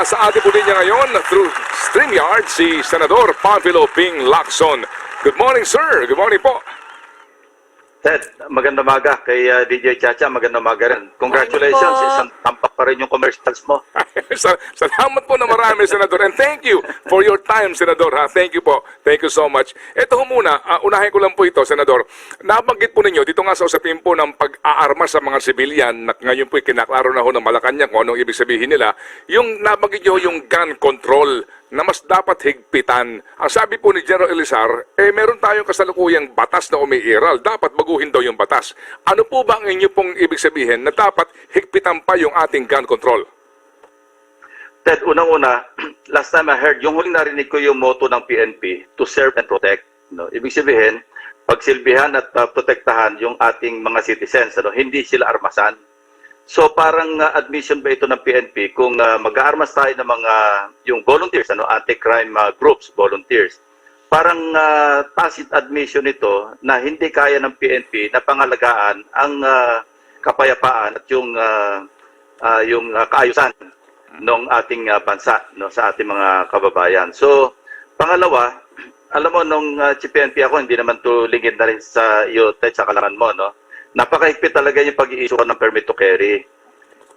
nasa ating po niya ngayon through StreamYard si Senador Panfilo Ping Lacson. Good morning, sir. Good morning po. Ted, magandang umaga kay DJ Chacha, magandang umaga rin. Congratulations, isang tampak pa rin yung commercials mo. Salamat po na marami, Senador. And thank you for your time, Senador. Ha? Thank you po. Thank you so much. Ito ho muna, unahin ko lang po ito, Senador. Nabanggit po ninyo, dito nga sa usapin po ng pag-aarma sa mga sibilyan, na ngayon po kinaklaro na ho ng Malacanang kung anong ibig sabihin nila, yung nabanggit nyo yung gun control na mas dapat higpitan. Ang sabi po ni General Elizar, meron tayong kasalukuyang batas na umiiral. Dapat baguhin daw yung batas. Ano po ba ang inyo pong ibig sabihin na dapat higpitan pa yung ating gun control? Ted, unang-una, last time I heard, yung huling narinig ko yung motto ng PNP, to serve and protect. No? Ibig sabihin, pagsilbihan at protektahan yung ating mga citizens. Hindi sila armasan. So parang admission ba ito ng PNP kung mag-aarmas tayo ng mga yung volunteers, anti-crime groups, volunteers. Parang tacit admission ito na hindi kaya ng PNP na pangalagaan ang kapayapaan at yung kaayusan ng ating bansa, no, sa ating mga kababayan. So pangalawa, alam mo nung PNP ako, hindi naman to lingid na rin sa iyo, Ted, sa kalaman mo, no? Napakahigpit talaga yung pag-i-issue ka ng permit to carry.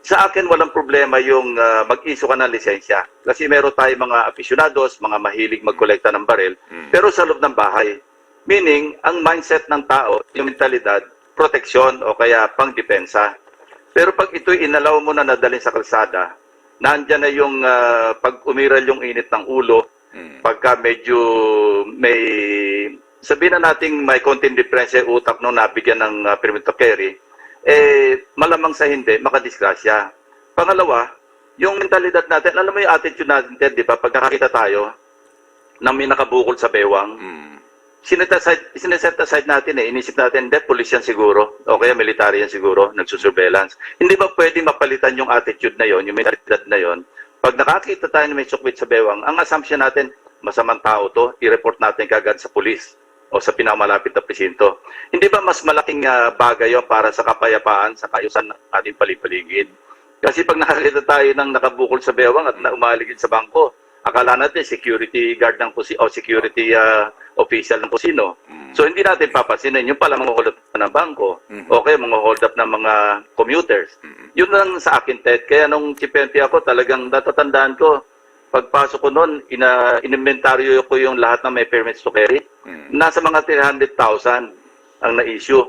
Sa akin, walang problema yung mag-issue ka ng lisensya. Kasi meron tayong mga aficionados, mga mahilig mag-kolekta ng baril, pero sa loob ng bahay. Meaning, ang mindset ng tao, yung mentalidad, proteksyon o kaya pang-depensa. Pero pag ito'y inalaw mo na nadalhin sa kalsada, nandyan na yung pag umiral yung init ng ulo, pagka medyo may... Sabihin na natin may konting diferensya yung utak nung nabigyan ng permit to carry, malamang sa hindi, makadisgrasya. Pangalawa, yung mentalidad natin, alam mo yung attitude natin, Ted, di ba? Pag nakakita tayo na may nakabukol sa bewang, sineset aside natin inisip natin, hindi, police yan siguro, o kaya military yan siguro, nagsusurveillance. Hindi ba pwede mapalitan yung attitude na yon, yung mentalidad na yon? Pag nakakita tayo na may sukwit sa bewang, ang assumption natin, masamang tao to, i-report natin kagad sa police o sa pinakamalapit na presinto. Hindi ba mas malaking bagay yun para sa kapayapaan, sa kaayusan ng ating paligid? Kasi pag nakakita tayo ng nakabukol sa bewang at umaligid sa bangko, akala natin security guard ng o security official ng kusino. So hindi natin papansinin, yung pala mga hold up ng bangko, okay, mga hold up ng mga commuters. Yun lang sa akin, Ted. Kaya nung PNP ako, talagang natatandaan ko, pagpasok ko noon, inimentaryo ko yung lahat ng may permits to carry. Nasa mga 300,000 ang na-issue.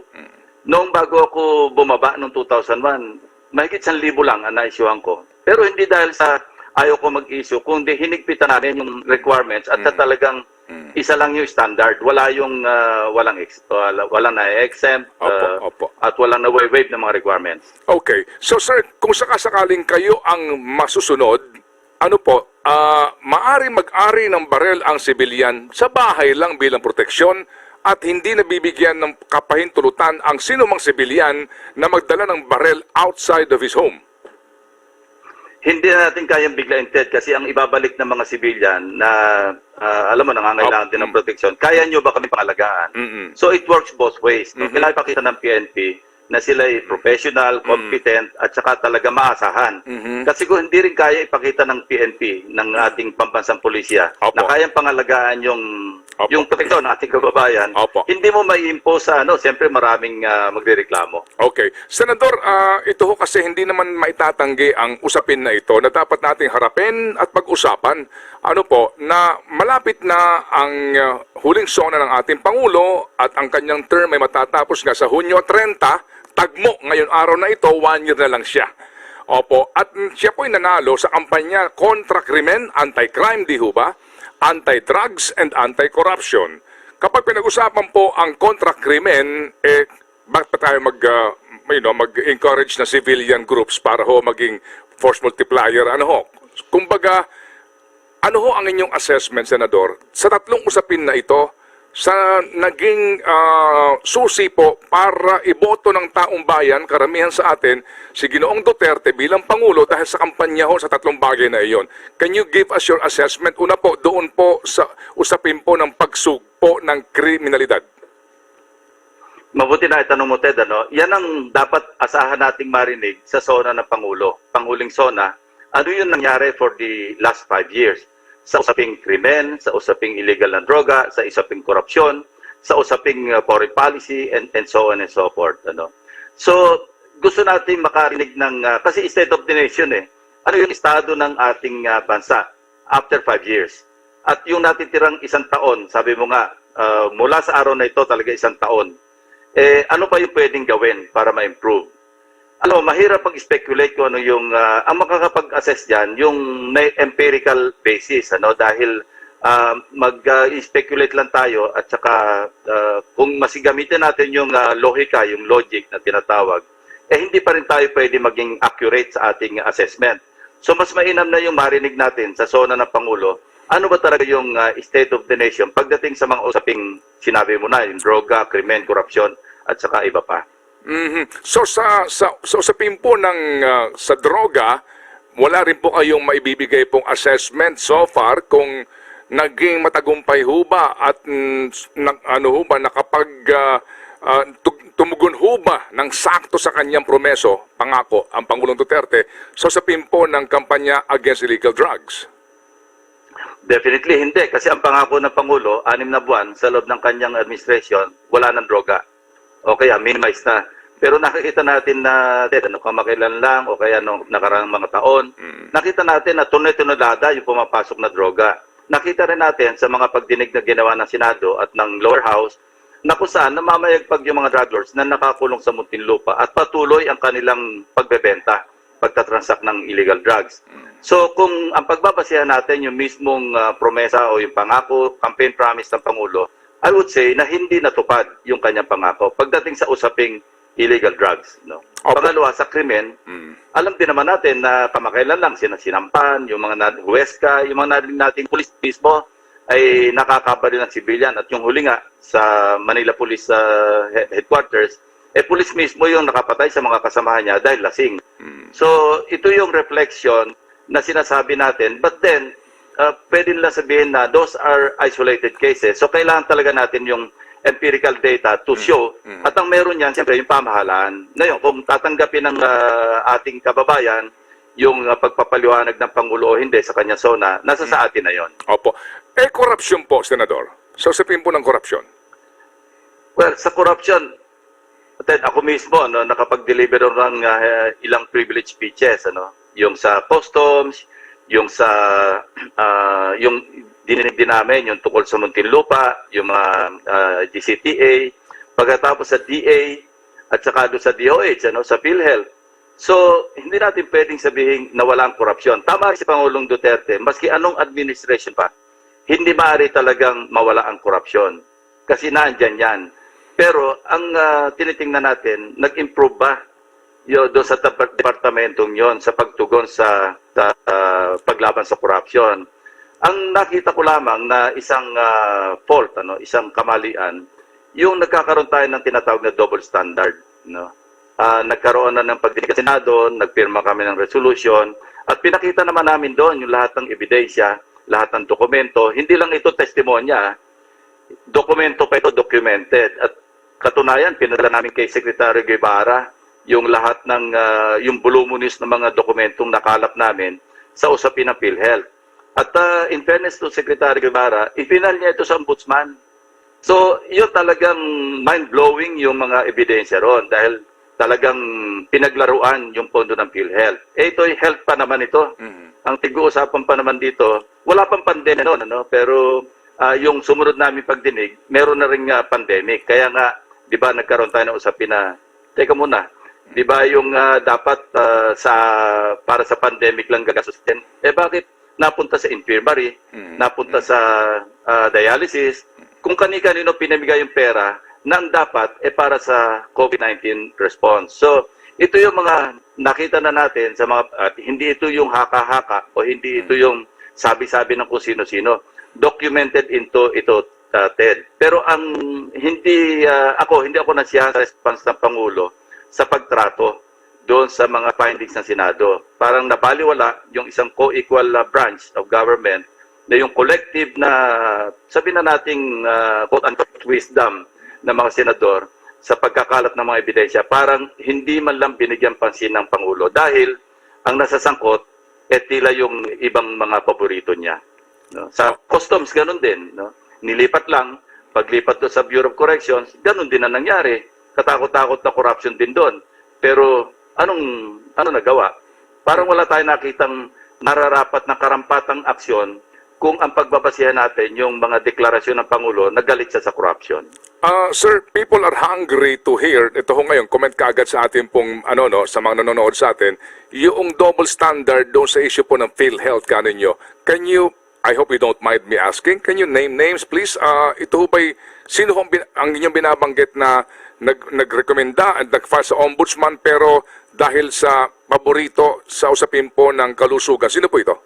Noong bago ako bumaba noong 2001, mahigit 1,000 lang ang na-issuehan ko. Pero hindi dahil sa ayaw ko mag-issue, kundi hinigpitan namin yung requirements at talagang isa lang yung standard. Wala yung walang na-exempt at walang na-waive ng mga requirements. Okay. So sir, kung sakasakaling kayo ang masusunod, ano po, maari mag-ari ng barel ang sibilyan sa bahay lang bilang proteksyon at hindi nabibigyan ng kapahintulutan ang sinumang sibilyan na magdala ng barel outside of his home. Hindi natin kayang biglain, Ted, kasi ang ibabalik ng mga sibilyan na, alam mo, nangangailangan din ng proteksyon, kaya nyo ba kami pangalagaan? So it works both ways. No? Kailangan ipakita ng PNP na sila ay professional, competent, at saka talaga maasahan. Kasi kung hindi rin kaya ipakita ng PNP, ng ating pambansang pulisya, na kayang pangalagaan yung proteksyon ng ating kababayan, hindi mo mai-impose sa, siyempre maraming magrereklamo. Okay. Senador, ito ho kasi hindi naman maitatanggi ang usapin na ito na dapat nating harapin at pag-usapan. Ano po, na malapit na ang huling sona ng ating Pangulo at ang kanyang term ay matatapos nga sa Hunyo 30, tagmo ngayon araw na ito, 1 year na lang siya. Opo, at siya po'y nanalo sa kampanya kontra krimen, anti-crime, di ho ba? Anti-drugs and anti-corruption. Kapag pinag-usapan po ang kontra krimen, bakit pa tayo mag-encourage na civilian groups para ho maging force multiplier? Ano ho? Kumbaga, ano ho ang inyong assessment, Senador, sa tatlong usapin na ito, sa naging susi po para iboto ng taong bayan, karamihan sa atin, si Ginoong Duterte bilang Pangulo dahil sa kampanya ho sa tatlong bagay na iyon. Can you give us your assessment? Una po, doon po sa usapin po ng pagsugpo ng kriminalidad. Mabuti na itanong mo, Ted, Yan ang dapat asahan nating marinig sa sona ng Pangulo. Panguling sona Ano yung nangyari for the last 5 years? Sa usaping krimen, sa usaping illegal na droga, sa usaping korupsyon, sa usaping foreign policy, and so on and so forth. Ano? So, gusto natin makarinig ng, kasi state of the nation ano yung estado ng ating bansa after 5 years. At yung natitirang isang taon, sabi mo nga, mula sa araw na ito talaga isang taon, ano pa yung pwedeng gawin para ma-improve? Alam mo, mahirap pag-speculate kung ano yung, ang makakapag-assess dyan, yung may empirical basis, dahil mag-speculate lang tayo at saka kung masigamitin natin yung lohika, yung logic na tinatawag, hindi pa rin tayo pwede maging accurate sa ating assessment. So mas mainam na yung marinig natin sa sona ng Pangulo, ano ba talaga yung state of the nation pagdating sa mga usaping sinabi mo na, yung droga, krimen, korupsyon, at saka iba pa. So sa usapin po ng sa droga, wala rin po kayong maibibigay pong assessment so far kung naging matagumpay ho ba at nakapag tumugon ho ba ng sakto sa kanyang promeso, pangako, ang Pangulong Duterte sa usapin po ng kampanya against illegal drugs? Definitely hindi, kasi ang pangako ng Pangulo, 6 na buwan sa loob ng kanyang administration, wala ng droga. O kaya minimize na. Pero nakikita natin na kamakailan lang o kaya nung nakaraang mga taon, nakita natin na tunay-tunadada yung pumapasok na droga. Nakita rin natin sa mga pagdinig na ginawa ng Senado at ng lower house na kung saan namamayagpag yung mga drug lords na nakakulong sa Muntinlupa at patuloy ang kanilang pagbebenta, pagtatransact ng illegal drugs. So kung ang pagbabasehan natin yung mismong promesa o yung pangako, campaign promise ng Pangulo, I would say na hindi natupad yung kanyang pangako pagdating sa usaping illegal drugs. No? Okay. Pangalawa, sa krimen, alam din naman natin na kamakailan lang sinampan, yung mga Huesca, yung mga nating pulis mismo ay nakakabaril ng civilian. At yung huli nga sa Manila Police Headquarters, pulis mismo yung nakapatay sa mga kasamahan niya dahil lasing. So ito yung reflection na sinasabi natin. But then, pwede nila sabihin na those are isolated cases. So kailangan talaga natin yung empirical data to show. At ang meron yan, siyempre, yung pamahalaan. Ngayon, kung tatanggapin ng ating kababayan yung pagpapaliwanag ng Pangulo o hindi sa kanya zona, nasa sa atin na yon. Opo. Korupsyon po, Senador. So, usapin po ng korupsyon. Well, sa corruption, Ted, ako mismo, nakapag-deliver ng ilang privilege speeches, yung sa customs, yung sa, yung dininig din namin, yung tukol sa Muntinlupa, yung mga DCTA, pagkatapos sa DA, at saka doon sa DOH, sa PhilHealth. So, hindi natin pwedeng sabihin na walang korupsyon. Tama si Pangulong Duterte, maski anong administration pa, hindi maaari talagang mawala ang korupsyon. Kasi naandyan yan. Pero, ang tinitingnan natin, nag-improve ba doon sa departamentong yon sa pagtugon sa paglaban sa korupsyon? Ang nakita ko lamang na isang fault, isang kamalian, yung nagkakaroon tayo ng tinatawag na double standard. Nagkaroon na ng pagdinig sa Senado, nagpirma kami ng resolution, at pinakita naman namin doon yung lahat ng ebidensya, lahat ng dokumento. Hindi lang ito testimonya, dokumento pa ito, documented. At katunayan, pinadala namin kay Secretary Guevara yung lahat ng, yung voluminous na mga dokumentong nakalap namin sa usapin ng PhilHealth. At in fairness to Secretary Guevara, ipinal niya ito sa ombudsman. So, yun talagang mind-blowing yung mga ebidensya ron dahil talagang pinaglaruan yung pondo ng PhilHealth. Ito'y health pa naman ito. Ang tig-uusapan pa naman dito, wala pang pandemya noon, pero yung sumunod namin pagdinig, meron na rin pandemic. Kaya nga, di ba nagkaroon tayo ng usapin na, teka muna, di ba yung dapat para sa pandemic lang gagastusin, bakit napunta sa infirmary, napunta sa dialysis, kung kani-kanino pinamigay yung pera na ang dapat para sa COVID-19 response. So, ito yung mga nakita na natin sa mga, hindi ito yung haka-haka o hindi ito yung sabi-sabi ng kung sino-sino. Documented into ito, Ted. Pero ang hindi ako nasiyahan sa response ng Pangulo sa pagtrato doon sa mga findings ng Senado. Parang nabaliwala yung isang co-equal branch of government na yung collective na, sabi na nating quote-unquote wisdom ng mga senador sa pagkakalat ng mga ebidensya, parang hindi man lang binigyan pansin ng Pangulo dahil ang nasasangkot tila yung ibang mga paborito niya. No? Sa customs, ganun din. No? Nilipat lang, paglipat doon sa Bureau of Corrections, ganun din ang nangyari. Katakot-takot na corruption din doon. Pero ano nagawa? Parang wala tayong nakitang nararapat na karampatang aksyon kung ang pagbabasihan natin yung mga deklarasyon ng Pangulo na galit siya sa corruption. Sir, people are hungry to hear, ito ho ngayon, comment kaagad sa atin pong, sa mga nanonood sa atin, yung double standard doon sa issue po ng PhilHealth ka ninyo. Can you, I hope you don't mind me asking, can you name names please? Ito ho ba'y, sino ho ang inyong binabanggit na nagrekomenda at nag-file sa ombudsman pero dahil sa paborito sa usapin po ng kalusugan? Sino po ito?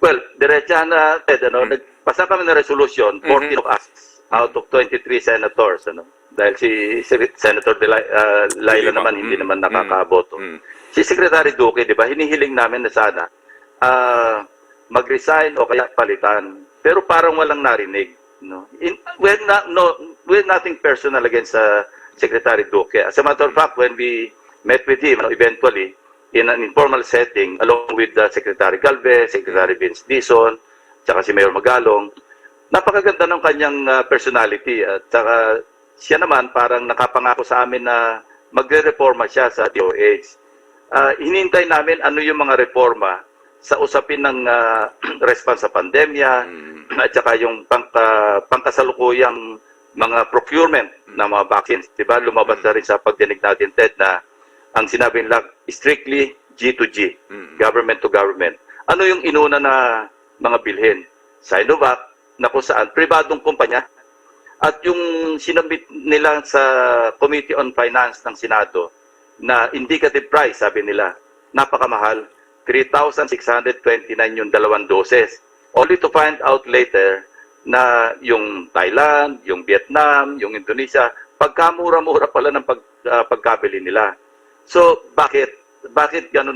Well, diretsahan na, Ted, nagpasa kami ng resolution, 14 of us, out of 23 senators, dahil si Senator Laila naman, hindi naman nakakaboto. Si Secretary Duque, di ba, hinihiling namin na sana mag-resign o kaya palitan. Pero parang walang narinig. No? We're nothing personal against Secretary Duque. As a matter of fact, when we met with him, eventually, in an informal setting, along with Secretary Galvez, Secretary Vince Dizon, tsaka si Mayor Magalong, napakaganda ng kanyang personality. At saka siya naman parang nakapangako sa amin na magre-reforma siya sa DOH. Hinintay namin ano yung mga reforma sa usapin ng response sa pandemya, at saka yung pangkasalukuyang mga procurement ng mga vaccines. Diba? Lumabas na rin sa pagdinig natin, Ted, na ang sinabi nila, strictly G2G, government to government. Ano yung inuna na mga bilhin? Sinovac, na kung saan, pribadong kumpanya. At yung sinabit nila sa Committee on Finance ng Senado, na indicative price, sabi nila, napakamahal, 3,629 yung 2 doses. Only to find out later na yung Thailand, yung Vietnam, yung Indonesia, pagkamura-mura pala ng pagkabili nila. So, bakit gano'n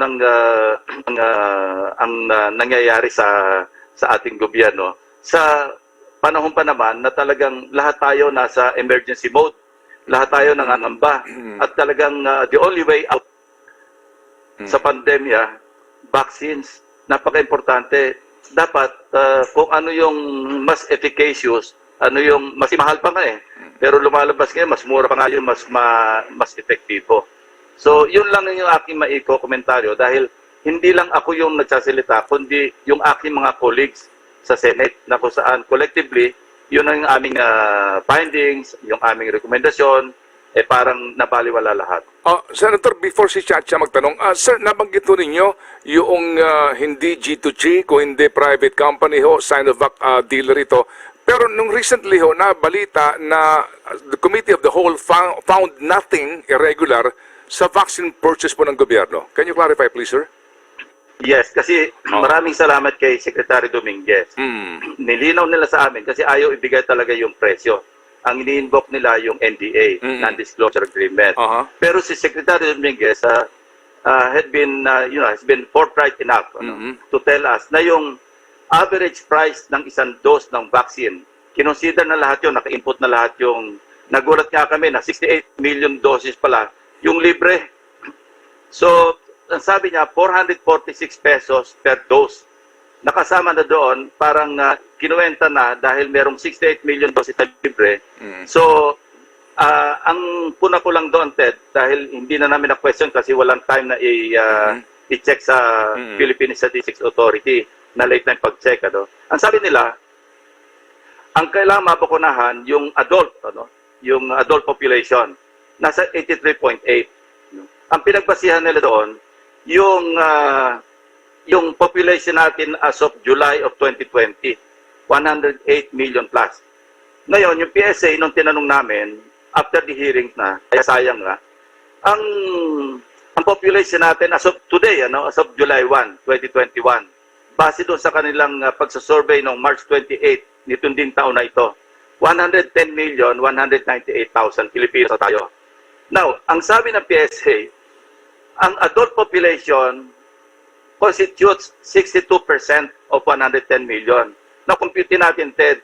ang nangyayari sa ating gobyerno? Sa panahon pa naman na talagang lahat tayo nasa emergency mode, lahat tayo nangangamba, at talagang the only way out sa pandemya, vaccines, napaka-importante. Dapat kung ano yung mas efficacious, ano yung mas mahal pa nga pero lumalabas ngayon, mas mura pa nga yun, mas epektibo. So, yun lang yung aking maiko-komentaryo dahil hindi lang ako yung nagsasalita, kundi yung aking mga colleagues sa Senate na kung saan collectively, yun ang aming findings, yung aming rekomendasyon, parang nabaliwala lahat. Senator, before si Chacha magtanong, sir, nabanggit ho ninyo yung hindi G2G, kung hindi private company ho, Sinovac dealer ito. Pero nung recently ho, nabalita na the Committee of the Whole found nothing irregular sa vaccine purchase po ng gobyerno. Can you clarify, please, sir? Yes, kasi maraming salamat kay Secretary Dominguez. Nilinaw nila sa amin kasi ayaw ibigay talaga yung presyo. Ang ini-invoke nila yung NDA, Non-Disclosure Agreement. Pero si Secretary Dominguez has been forthright enough to tell us na yung average price ng isang dose ng vaccine, kinonsider na lahat yun, naka-input na lahat yung, nagulat nga kami na 68 million doses pala, yung libre. So, ang sabi niya, 446 pesos per dose. Nakasama na doon, parang kinuwenta na dahil merong 68 million doses na libre. So, ang puna ko lang doon, Ted, dahil hindi na namin na-question kasi walang time na i-check sa Philippine Statistics Authority na late na pag-check. Ang sabi nila, ang kailangan mabakunahan yung adult, yung adult population, nasa 83.8. Ang pinagbasihan nila doon, yung population natin as of July of 2020, 108 million plus. Ngayon, yung PSA, nung tinanong namin, after the hearings na, kaya sayang nga, ang population natin as of today, as of July 1, 2021, base doon sa kanilang pagsasurvey noong March 28, nitong din taon na ito, 110,198,000 Filipinos na tayo. Now, ang sabi ng PSA, ang adult population constitutes 62% of 110 million. Now, compute natin, Ted,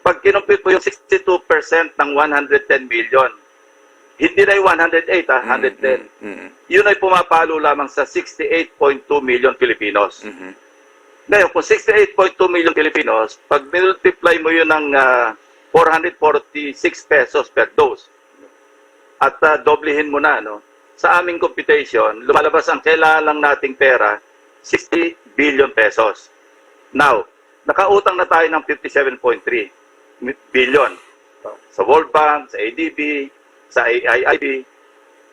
pag kinumpute mo yung 62% ng 110 million, Hindi na yung 108, 110. Yun ay pumapalo lamang sa 68.2 million Filipinos. Ngayon, kung 68.2 million Filipinos, pag multiply mo yun ng 446 pesos per dose, at doblehin mo na, no? Sa aming computation, lumalabas ang kailangan lang nating pera, 60 billion pesos. Now, nakautang na tayo ng 57.3 billion sa World Bank, sa ADB, sa AIIB.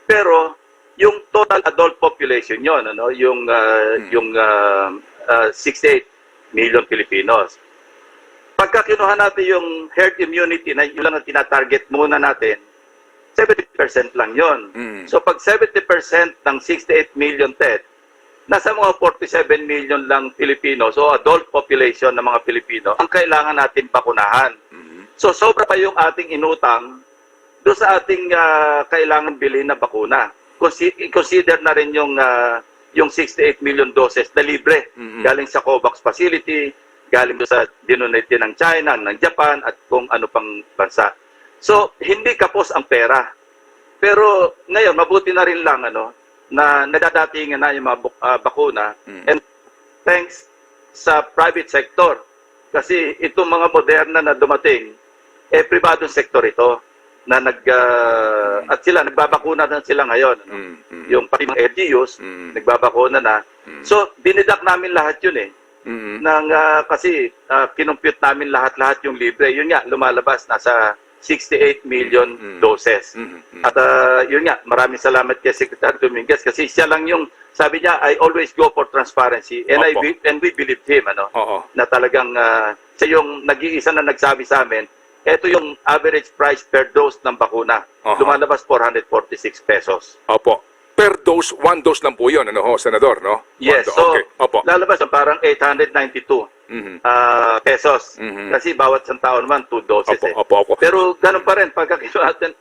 Pero yung total adult population yon, ano, yung 68 million Filipinos. Pagka kinuha natin yung herd immunity na yun lang ang tinatarget muna natin, 70% lang yon. So pag 70% ng 68 million TED, nasa mga 47 million lang Pilipino, so adult population ng mga Pilipino, ang kailangan natin bakunahan. So sobra pa yung ating inutang doon sa ating kailangan bilhin na bakuna. Consider na rin yung 68 million doses na libre galing sa COVAX facility, galing doon sa dinonate ng China, ng Japan, at kung ano pang bansa. So hindi kapos ang pera. Pero ngayon, mabuti na rin lang na nadadatingan na yung mga bakuna, and thanks sa private sector. Kasi itong mga Moderna na dumating, pribadong sektor ito na at sila nagbabakuna na sila ngayon. Yung pati mga LGUs, nagbabakuna na. So, dinidak namin lahat yun kasi kinumpute namin lahat-lahat yung libre. Yun nga, lumalabas, nasa 68 million doses. At yun nga, maraming salamat kay Secretary Dominguez kasi siya lang yung, sabi niya, I always go for transparency. And we believed him, na talagang siya yung nag-iisa na nagsabi sa amin, ito yung average price per dose ng bakuna. Lumalabas 446 pesos. Opo. Per dose, one dose lang po yun, Senador, no? Yes, so lalabas parang 892 pesos. Kasi bawat isang tao naman, 2 doses. Opo. Pero ganun pa rin, pagka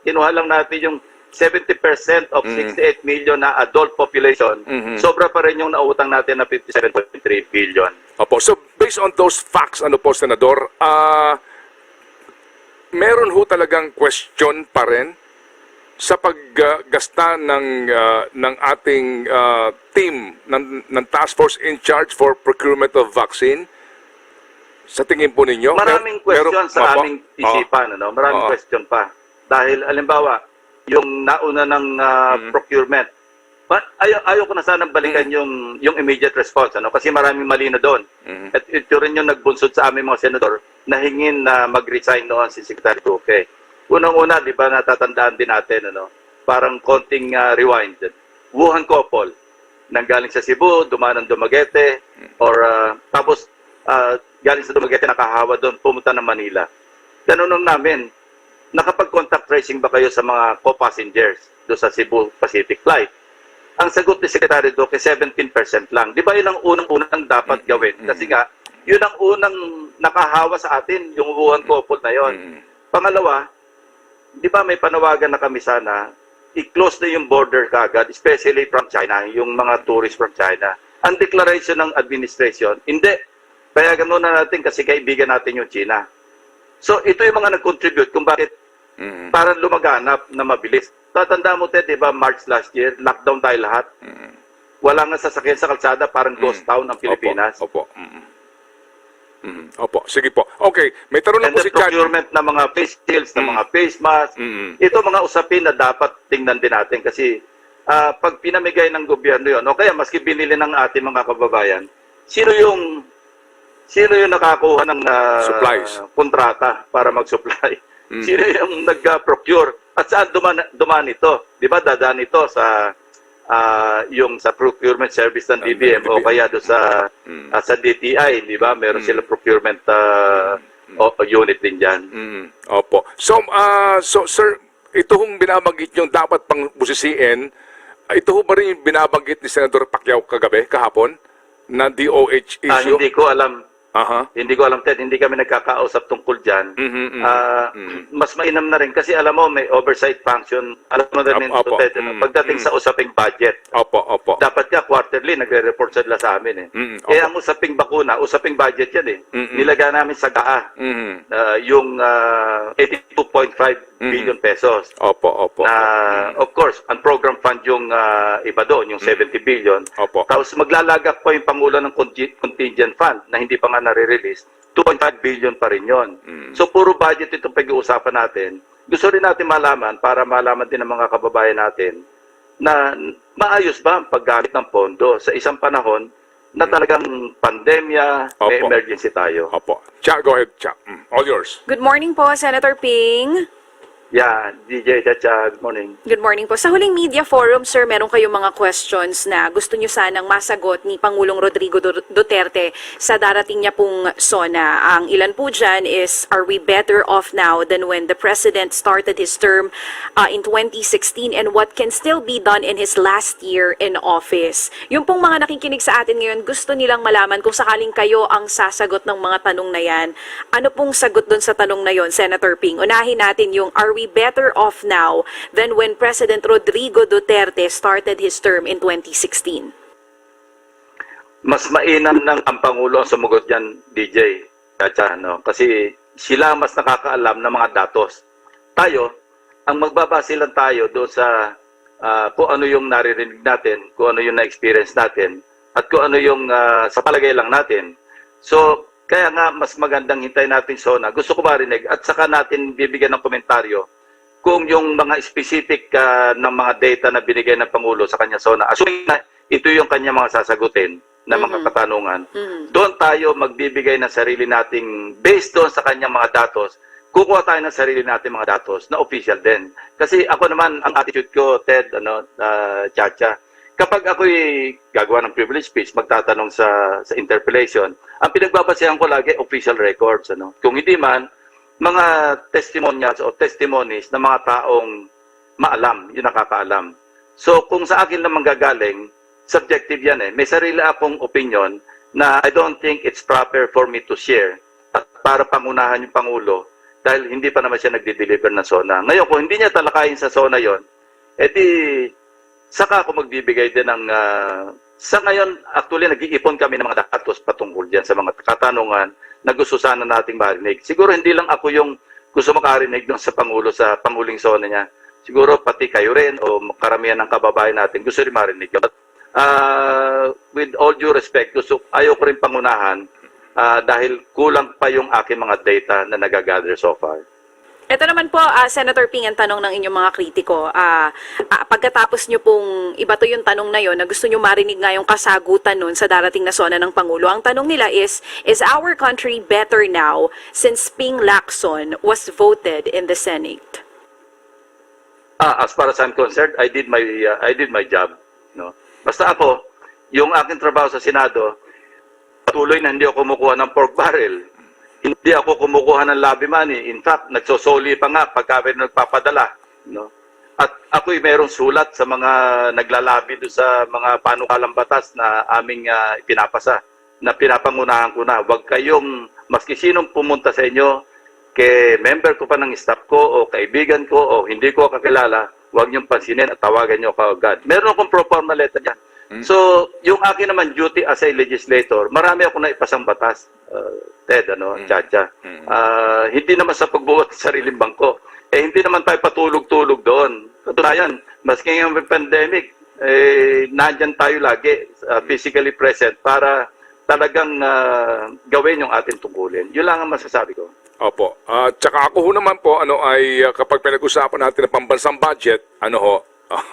kinuha lang natin yung 70% of 68 million na adult population, sobra pa rin yung nautang natin na 57.3 billion. Opo. So, based on those facts, Senador, meron ho talagang question pa rin sa paggasta ng ating team ng task force in charge for procurement of vaccine. Sa tingin po ninyo? Maraming question sa aming isipan. Maraming question pa. Dahil, alimbawa, yung nauna ng procurement, ayaw ko na sanang balikan yung immediate response. Kasi maraming mali na doon. At ito rin yung nagbunsod sa aming mga senador na hingin na mag-resign noon si Secretary Duque. Unang-una, di ba, natatandaan din natin, parang konting rewind. Wuhan couple, nanggaling sa Cebu, dumaan ng Dumaguete, or tapos galing sa Dumaguete, nakahawa doon, pumunta ng Manila. Tanong namin, nakapag-contact tracing ba kayo sa mga co-passengers doon sa Cebu Pacific flight? Ang sagot ni Secretary Duque, 17% lang. Di ba yun ang unang-unang dapat gawin? Kasi nga, yun ang unang nakahawa sa atin, yung Wuhan couple na yon. Pangalawa, di ba may panawagan na kami sana, i-close na yung border kagad, especially from China, yung mga tourists from China. Ang declaration ng administration, hindi, payagan muna natin kasi kaibigan natin yung China. So, ito yung mga nag-contribute kung bakit parang lumaganap na mabilis. Tatanda mo, Ted, di ba, March last year, lockdown tayo lahat. Wala nga sasakyan sa kalsada, parang ghost town ng Pilipinas. Opo. Opo, sige po. Okay, may tanong lang And po the si Chad. procurement ng mga face shields, ng mga face masks, ito mga usapin na dapat tingnan din natin kasi pag pinamigay ng gobyerno yon, o kaya maski binili ng ating mga kababayan, sino yung nakakuha ng supplies, kontrata para mag-supply? Sino yung nag-procure? At saan dumaan ito? Di ba dadaan ito sa yung sa procurement service ng DBM o kaya do sa DTI, di ba? Meron sila procurement unit din diyan. Opo. So sir, ito hong binabanggit yung dapat pang busisiin, ito ho ba rin yung binabanggit ni Senator Pacquiao kahapon na DOH issue? Hindi ko alam. Aha. Hindi ko alam, Ted, hindi kami nagkakausap tungkol dyan. Mas mainam na rin kasi alam mo, may oversight function. Alam mo na rin, Opo. Ted, pagdating sa usaping budget, Opo, opo. dapat ka quarterly, nagre-report sila sa amin. Opo. Ang usaping bakuna, usaping budget yan Nilagay namin sa GAA yung 82.5 billion pesos. Opo, opo. Na, of course, ang program fund yung iba doon, yung 70 billion. Opo. Tapos maglalagak pa yung Pangulo ng contingent fund na hindi pa nga nare-release. 2.5 billion pa rin yun. So, puro budget itong pag-uusapan natin. Gusto rin natin malaman para malaman din ng mga kababayan natin na maayos ba ang paggamit ng pondo sa isang panahon na talagang pandemya, may Opo. emergency tayo. Opo. Cha, go ahead, Cha. All yours. Good morning po, Senator Ping. Yeah, DJ Chacha, good morning. Good morning po. Sa huling media forum, sir, meron kayong mga questions na gusto nyo sanang masagot ni Pangulong Rodrigo Duterte sa darating niya pong SONA. Ang ilan po dyan is, are we better off now than when the President started his term in 2016 and what can still be done in his last year in office? Yung pong mga nakikinig sa atin ngayon, gusto nilang malaman kung sakaling kayo ang sasagot ng mga tanong na yan. Ano pong sagot doon sa tanong na yon, Senator Ping? Unahin natin yung, are we better off now than when President Rodrigo Duterte started his term in 2016? Mas mainam ng ang Pangulo ang sumugot dyan, DJ Chacha, no? Kasi sila mas nakakaalam ng mga datos. Tayo, ang magbabase lang tayo doon sa kung ano yung naririnig natin, kung ano yung na-experience natin, at kung ano yung sa palagay lang natin. So, kaya nga, mas magandang hintayin natin SONA. Gusto ko marinig at saka natin bibigyan ng komentaryo kung yung mga specific ng mga data na binigay ng Pangulo sa kanya SONA. Assuming na ito yung kanya mga sasagutin na mga katanungan, doon tayo magbibigay ng sarili nating, based doon sa kanyang mga datos, kukuha tayo ng sarili nating mga datos na official din. Kasi ako naman, ang attitude ko, Ted, Chacha, kapag ako'y gagawa ng privilege speech, magtatanong sa interpellation, ang pinagbabasehan ko lagi, official records. Kung hindi man, mga testimonials o testimonies ng mga taong maalam, yung nakakaalam. So, kung sa akin lang manggagaling, subjective yan May sarili akong opinion na I don't think it's proper for me to share at para pangunahan yung Pangulo dahil hindi pa naman siya nagde-deliver ng SONA. Ngayon, kung hindi niya talakayin sa SONA yon, edi saka ako magbibigay din ng sa ngayon, actually, nag-iipon kami ng mga datos patungkol dyan sa mga katanungan na gusto sana nating marinig. Siguro hindi lang ako yung gusto makarinig doon sa Pangulo, sa Panguling SONA niya. Siguro pati kayo rin o karamihan ng kababayan natin gusto rin marinig. But with all due respect, ayaw ko rin pangunahan dahil kulang pa yung aking mga data na nagagather so far. Ito naman po, Senator Ping, ang tanong ng inyong mga kritiko. Pagkatapos nyo pong ibato yung tanong na yon na gusto nyo marinig nga yung kasagutan nun sa darating na SONA ng Pangulo, ang tanong nila is our country better now since Ping Lacson was voted in the Senate? As far as I'm concerned, I did my job. No? Basta ako, yung aking trabaho sa Senado, patuloy na hindi ako kumukuha ng pork barrel. Hindi ako kumukuha ng lobby money. In fact, nagsosoli pa nga pagka nagpapadala. No? At ako'y merong sulat sa mga naglalabi doon sa mga panukalang batas na aming ipinapasa, na pinapangunahan ko na. Huwag kayong, maski sinong pumunta sa inyo, kay member ko pa ng staff ko o kaibigan ko o hindi ko kakilala, huwag niyong pansinin at tawagan niyo kaagad. Meron akong pro forma letter dyan. So, yung akin naman duty as a legislator, marami ako na ipasang batas, Ted, Chacha. Hindi naman sa pagbuhat sa sariling bangko. Hindi naman tayo patulog-tulog doon. Katunayan, maski ngayong may pandemic, nandyan tayo lagi, physically present, para talagang gawin yung ating tungkulin. Yun lang ang masasabi ko. Opo. Tsaka ako ho naman po, ay kapag pinag-usapan natin ng pambansang budget,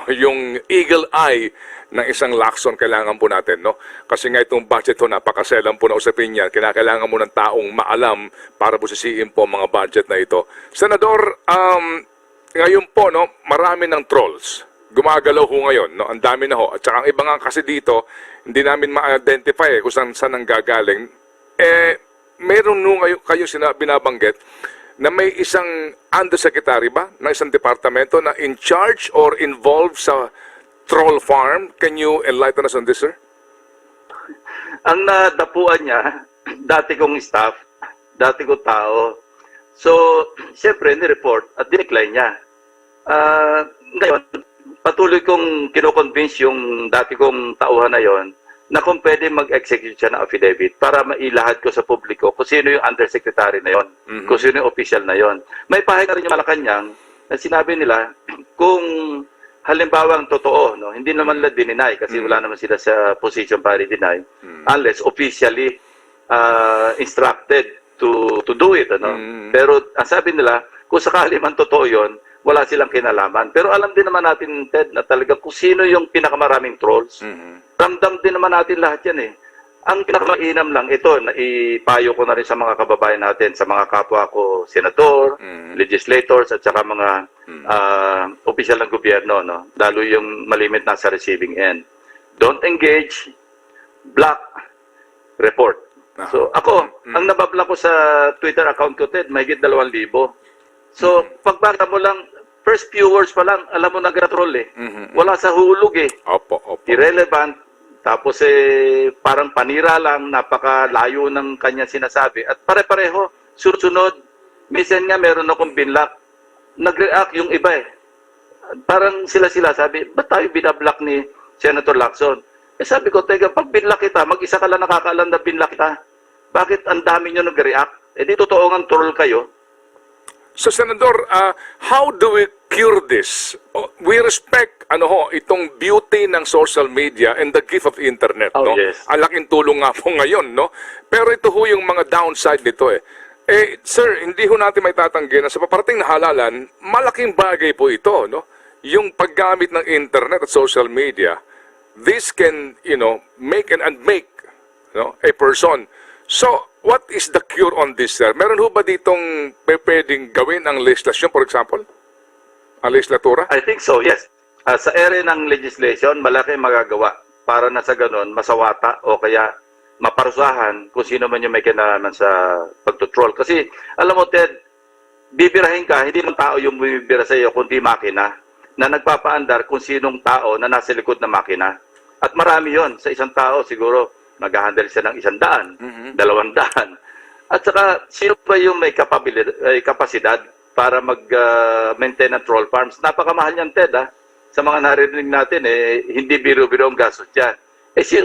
yung eagle eye ng isang Lacson kailangan po natin, no? Kasi nga itong budget ho, napakaselan po na usapin yan. Kailangan mo ng taong maalam para busisiin po ang mga budget na ito. Senador, ngayon po, no, marami ng trolls. Gumagalaw ho ngayon, no? Ang dami na ho. At saka ang iba nga kasi dito, hindi namin ma-identify kung saan ang gagaling. Meron nung kayo binabanggit na may isang undersecretary ba ng isang departamento na in charge or involved sa troll farm. Can you enlighten us on this, sir? Ang nadapuan niya, dati kong staff, dati kong tao. So, siyempre, ni-report at dinecline niya. Ngayon, patuloy kong kino-convince yung dati kong tauhan na yon na kung pwede mag-execute siya ng affidavit para mailahad ko sa publiko kung sino yung undersecretary na yon, kung sino yung official na yon. May pahayag na rin yung Malacanang na sinabi nila kung halimbawa ang totoo, no, hindi naman nila dininay kasi wala naman sila sa position para i-deny unless officially instructed to do it. Ano? Pero ang sabi nila, kung sakali man totoo yon, wala silang kinalaman. Pero alam din naman natin, Ted, na talaga kung sino yung pinakamaraming trolls. Ramdam din naman natin lahat yan eh. Ang pinakamainam lang, ito, na ipayo ko na rin sa mga kababayan natin, sa mga kapwa ko, senador, legislators, at saka mga opisyal ng gobyerno, no? Lalo yung malimit na sa receiving end. Don't engage, block, report. So ako, ang nababla ko sa Twitter account ko, Ted, mahigit 2,000. So, pagbakta mo lang, first few words pa lang, alam mo nag-troll eh. Wala sa hulog eh. Opo. Irrelevant. Tapos parang panira lang, napakalayo ng kanya sinasabi. At pare-pareho, sunod-sunod, minsan nga meron akong binlock. Nag-react yung iba eh. Parang sila-sila sabi, ba't tayo binablock ni Senator Lacson? Eh sabi ko, teka, pag binlock kita, mag-isa ka lang nakakaalam na binlock kita. Bakit ang dami nyo nag-react? Eh di totoo nga troll kayo. So, Senador, how do we cure this? We respect itong beauty ng social media and the gift of internet. Oh, no? yes. Ang laking tulong nga po ngayon. No? Pero ito ho yung mga downside nito eh. Sir, hindi ho natin may tatanggi na sa paparating na halalan, malaking bagay po ito. No? Yung paggamit ng internet at social media, this can, make and unmake a person. So, what is the cure on this, sir? Meron ho ba ditong pwedeng gawin ang legislasyon, for example? Ang legislatura? I think so, yes. Sa area ng legislation, malaki magagawa para na sa ganun, masawata o kaya maparusahan kung sino man yung may kinalaman sa pagtutrol. Kasi, alam mo, Ted, bibirahin ka, hindi ng tao yung bibira sa iyo, kundi makina na nagpapaandar kung sinong tao na nasa likod ng makina. At marami yon sa isang tao, siguro, mag-handle siya ng 100, 200. At saka, sino ba yung may kapasidad para mag-maintain ng troll farms? Napakamahal niyan, Ted, ha? Sa mga narinig natin, hindi biro-biro ang gastos dyan.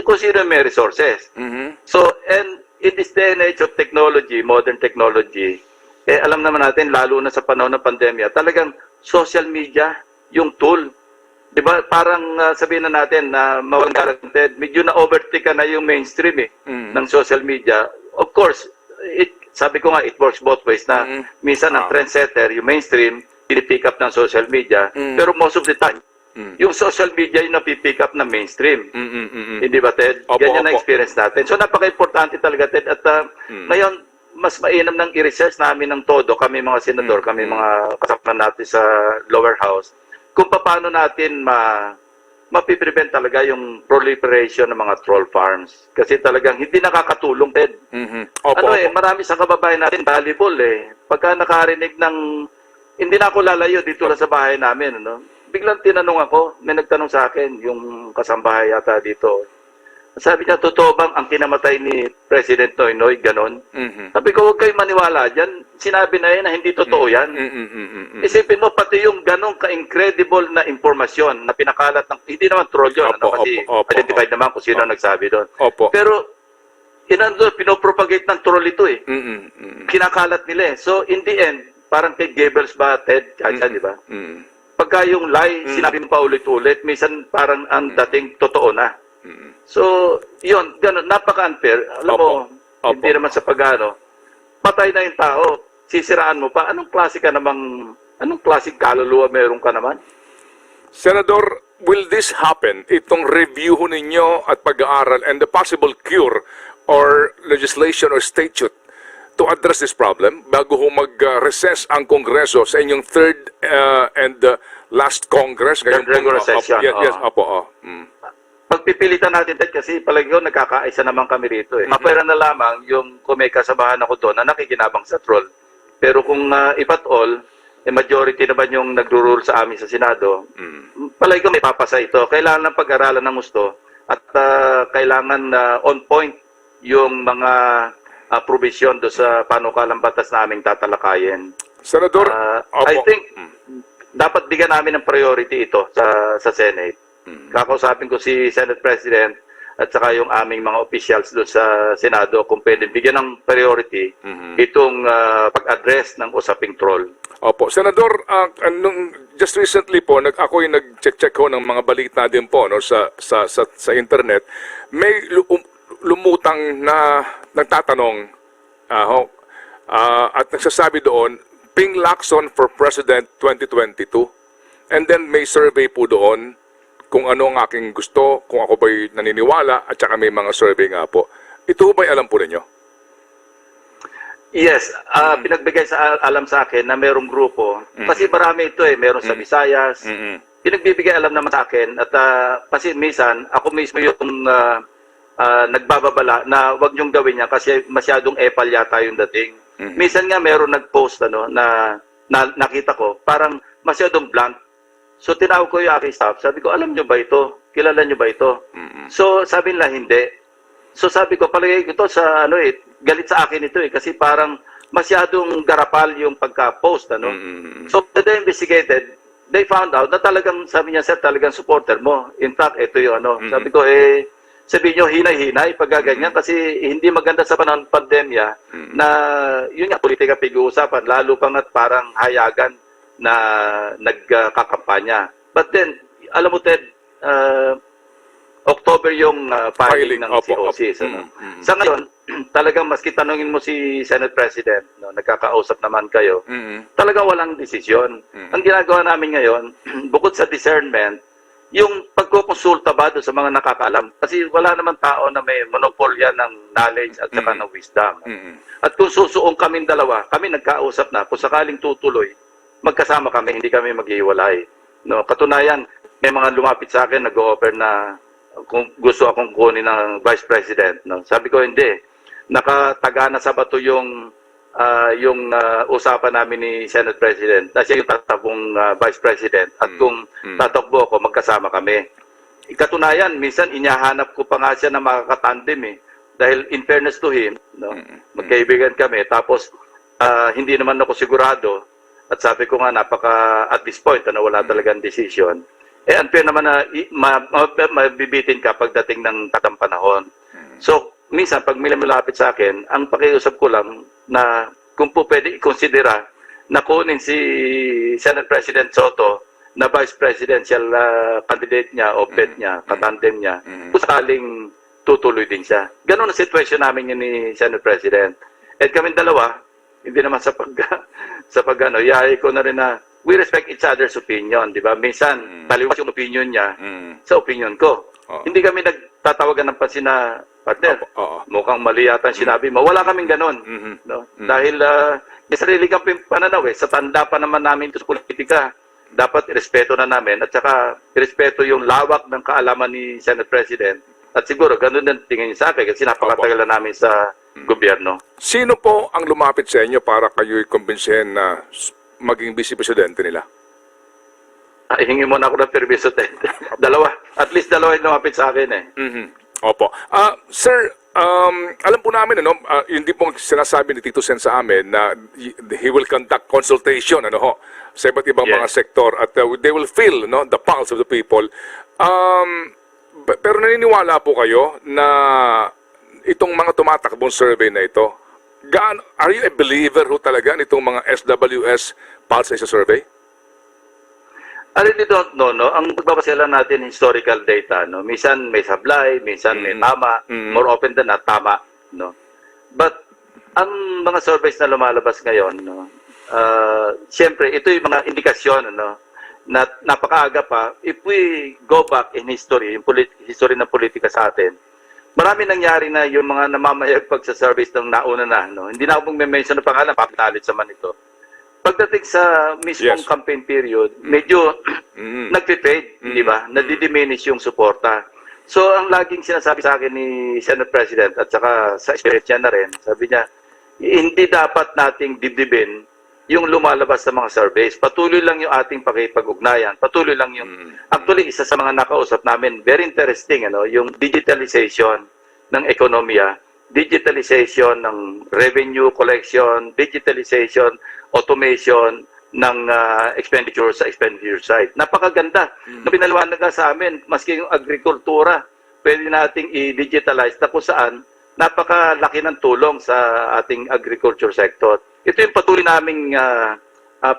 Kung sino may resources. So, and in this day and age of technology, modern technology, alam naman natin, lalo na sa panahon ng pandemya, talagang social media, yung tool. Di ba, parang sabihin na natin na mawalang garanted, medyo na-overtake na yung mainstream ng social media. Of course, sabi ko nga, it works both ways na minsan ang trendsetter, yung mainstream, pinipick up ng social media, pero most of the time, yung social media yung napipick up ng mainstream. Hindi ba, Ted? Ganyan na experience natin. So, napaka-importante talaga, Ted. At ngayon, mas mainam ng i-research namin ng todo, kami mga senador, kami mga kasama natin sa lower house, kung paano natin mapiprevent talaga yung proliferation ng mga troll farms. Kasi talagang hindi nakakatulong, Ted. Marami sa kababayan natin, valuable Pagka nakarinig ng, hindi na ako lalayo dito lang sa bahay namin, biglang tinanong ako, may nagtanong sa akin, yung kasambahay yata dito. Sabi niya, totoo bang ang kinamatay ni President Noynoy, ganon? Sabi ko, huwag kayo maniwala dyan. Sinabi na yan na hindi totoo yan. Isipin mo, pati yung ganong ka-incredible na impormasyon na pinakalat ng, hindi naman troll yun, kasi identified naman kung sino nagsabi doon. Pero, pinopropagate ng troll ito Kinakalat nila So, in the end, parang kay Goebbels ba, Ted, di ba? Pagka yung lie, sinabi mo pa ulit-ulit, minsan parang ang dating totoo na. So, yun, ganun, napaka-unfair. Alam mo, hindi naman sa pagano, patay na yung tao, sisiraan mo pa, anong klaseng kaluluwa meron ka naman? Senador, will this happen? Itong review ho ninyo at pag-aaral and the possible cure or legislation or statute to address this problem bago ho mag-recess ang Kongreso sa inyong third and last Congress. Third regular session. Yes, Pagpipilitan natin, Ted, kasi palagi yun, nagkakaisa naman kami rito Mapera na lamang yung kung may kasabahan ako doon na nakikinabang sa troll. Pero kung if at all, majority naman yung nagro-rule sa amin sa Senado, palagi ko may papasa ito. Kailangan ng pag-aralan ng gusto at kailangan on point yung mga provision do sa panukalang batas naming tatalakayin. Senador, I opo. think dapat bigyan namin ng priority ito sa Senate. Kakausapin ko si Senate President at saka yung aming mga officials doon sa Senado kung pwede bigyan ng priority itong pag-address ng usaping troll. Opo, Senador, just recently po, ako'y nag-check ko ng mga balita din po no, sa internet. May lumutang na nagtatanong at nagsasabi doon, Ping Lacson for President 2022. And then may survey po doon kung ano ang aking gusto, kung ako ba'y naniniwala, at saka may mga survey nga po. Ito ba'y alam po ninyo? Yes, pinagbigay alam sa akin na merong grupo. Kasi marami ito meron sa Visayas. Pinagbibigay alam naman sa akin at kasi minsan ako mismo yung nagbababala na wag niyong gawin yan kasi masyadong epal yata yung dating. Minsan nga meron nag-post na nakita ko parang masyadong blunt. So tinawag ko yung aking staff. Sabi ko, alam niyo ba ito? Kilala niyo ba ito? So sabi nila hindi. So sabi ko, palagay ko ito sa galit sa akin ito kasi parang masyadong garapal yung pagka-post So they investigated, they found out na talagang sabi niya, sir, talagang supporter mo. In fact, ito yung Sabi ko, sabi niyo hinay-hinay pagkaganyan kasi hindi maganda sa panahon ng pandemya na yun nga, politika pag-uusapan, lalo pang at parang hayagan na nagkakampanya. But then, alam mo Ted, October yung filing ng COC. Sa ngayon, talagang maski tanungin mo si Senate President, nagkakausap naman kayo, talagang walang desisyon. Ang ginagawa namin ngayon, bukod sa discernment, yung pagkukonsulta ba doon sa mga nakakaalam. Kasi wala naman tao na may monopolya ng knowledge at saka ng wisdom. At kung susuong kaming dalawa, kami nagkausap na, kung sakaling tutuloy, magkasama kami, hindi kami maghiwalay. Katunayan, may mga lumapit sa akin, nag-o-offer na kung gusto akong kunin ng Vice President. Sabi ko, hindi. Nakataga na sa bato yung usapan namin ni Senate President na siya yung tatakbong Vice President at kung tatakbo ako, magkasama kami. Katunayan, minsan inyahanap ko pa nga siya na makakatandem dahil in fairness to him, magkaibigan kami, tapos hindi naman ako sigurado at sabi ko nga at this point, wala talagang decision. Unfair naman na mabibitin ka pagdating ng tatang panahon. So, minsan, pag may malapit sa akin, ang pakiusap ko lang na kung po pwede i-considera na kunin si Senate President Soto na Vice Presidential candidate niya o pet niya, katandem niya, kung sakaling tutuloy din siya. Ganon ang sitwasyon namin yun ni Senate President. At kami dalawa, hindi naman sa yahay ko na rin na we respect each other's opinion, di ba? Minsan, taliwas yung opinion niya sa opinion ko. Hindi kami nagtatawagan ng pansin na, partner, mukhang mali yata ang sinabi mo. Wala kaming ganon. Dahil may sarili kang pananaw sa tanda pa naman namin ito sa politika. Dapat irespeto na namin at saka irespeto yung lawak ng kaalaman ni Senate President. At siguro, ganun din tingin niya sa akin kasi napakatagal na namin sa gobyerno. Sino po ang lumapit sa inyo para kayo'y kumbinsihin na maging vice presidente nila? Hingi mo na ako ng permiso, Ted. Dalawa. At least dalawa yung lumapit sa akin Opo. Sir, alam po namin, hindi pong sinasabi ni Tito Sen sa amin na he will conduct consultation sa iba't ibang mga sektor at they will feel the pulse of the people. Pero naniniwala po kayo na itong mga tumatakbong survey na ito, are you a believer talaga nitong mga SWS pulse sa survey? I really don't know, Ang pagbabasela natin historical data, Minsan may sablay, minsan may tama, more often than not tama, But ang mga surveys na lumalabas ngayon, siyempre ito yung mga indikasyon, na napakaaga pa. If we go back in history, yung history ng politika sa atin, marami nangyari na yung mga namamayagpag sa surveys ng nauna na, Hindi na ako mention ng pangalan, papitalit sa man ito. Pagdating sa mismong campaign period, medyo nagpe-fade, di ba? Nadidiminish yung suporta. So, ang laging sinasabi sa akin ni Senate President at saka sa experience niya na rin, sabi niya, hindi dapat nating dibdibin yung lumalabas sa mga surveys. Patuloy lang yung ating pakipag-ugnayan. Patuloy lang yung... Actually, isa sa mga nakausap namin, very interesting, yung digitalization ng ekonomiya. digitalization ng revenue collection, digitalization, automation ng expenditure sa expenditure side. Napakaganda. Nung pinaliwanag nga sa amin, maski yung agrikultura, pwede nating i-digitalize na kung saan napakalaki ng tulong sa ating agriculture sector. Ito yung patuloy naming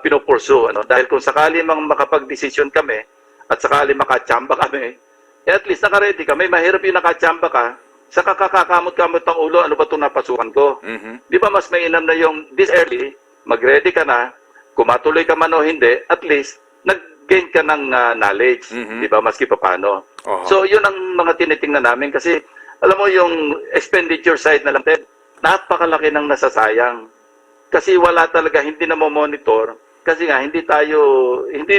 pinupursu. Dahil kung sakali mang makapag-desisyon kami at sakali makachamba kami, at least naka-ready kami. Mahirap yung nakachamba ka, saka kakakamot-kamot ang ulo, ano ba itong napasukan ko? Di ba mas mainam na yung this early, mag-ready ka na, kung matuloy ka man o hindi, at least nag-gain ka ng knowledge. Di ba, maski pa paano. So, yun ang mga tinitingnan namin kasi alam mo yung expenditure side na lang, Ted, napakalaki ng nasasayang. Kasi wala talaga, hindi na monitor kasi nga hindi